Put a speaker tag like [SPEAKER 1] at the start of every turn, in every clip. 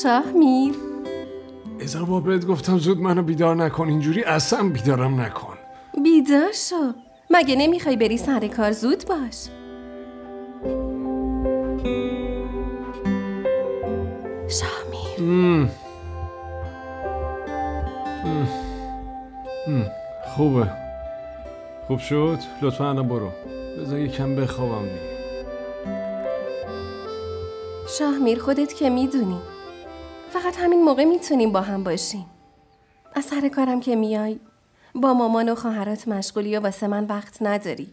[SPEAKER 1] شاهمیر،
[SPEAKER 2] هزار بار بهت گفتم زود منو بیدار نکن، اینجوری اصلا بیدارم نکن.
[SPEAKER 1] بیدار شو. مگه نمیخوای بری سر کار؟ زود باش. شاهمیر.
[SPEAKER 2] خوبه. خوب شد؟ لطفا الان برو. بذار یکم بخوابم دیگه.
[SPEAKER 1] شاهمیر، خودت که میدونی فقط همین موقع میتونیم با هم باشیم. از سر کارم که میای با مامان و خواهرات مشغولی و واسه من وقت نداری.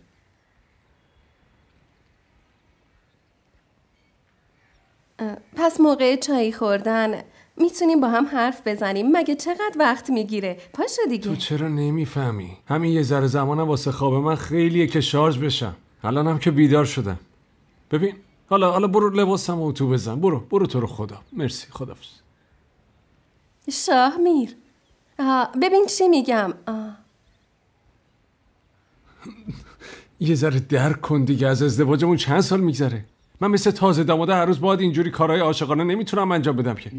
[SPEAKER 1] پس موقع چای خوردن میتونیم با هم حرف بزنیم. مگه چقدر وقت میگیره؟ پاشو دیگه.
[SPEAKER 2] تو چرا نمیفهمی؟ همین یه ذره زمانم واسه خواب من خیلیه که شارژ بشم. الانم که بیدار شدم. ببین حالا برو لباسم و اتو بزن. برو تو رو خدا. مرسی، خداحافظ.
[SPEAKER 1] شاهمیر، ببین چی میگم.
[SPEAKER 2] یه ذره درک کن دیگه، از ازدواجمون چند سال میگذره. من مثل تازه داماده هر روز باید اینجوری کارهای عاشقانه نمیتونم انجام بدم که.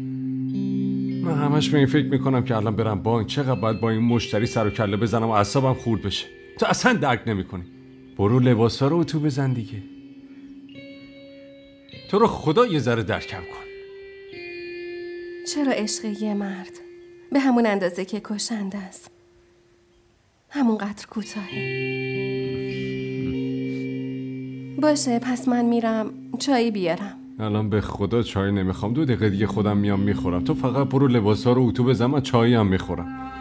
[SPEAKER 2] من همش به این فکر میکنم که الان برم بانک چقدر باید با این مشتری سر و کله بزنم و اعصابم خورد بشه. تو اصلا درک نمیکنی. برو لباسا رو اتو بزن دیگه. تو رو خدا یه ذره درکم کن.
[SPEAKER 1] چرا عشق یه مرد به همون اندازه که کشنده است همونقدر کوتاهه؟ باشه، پس من میرم چایی بیارم.
[SPEAKER 2] الان به خدا چای نمیخوام. 2 دقیقه دیگه خودم میام میخورم. تو فقط برو لباسا رو اتو بزن، من چایی هم میخورم.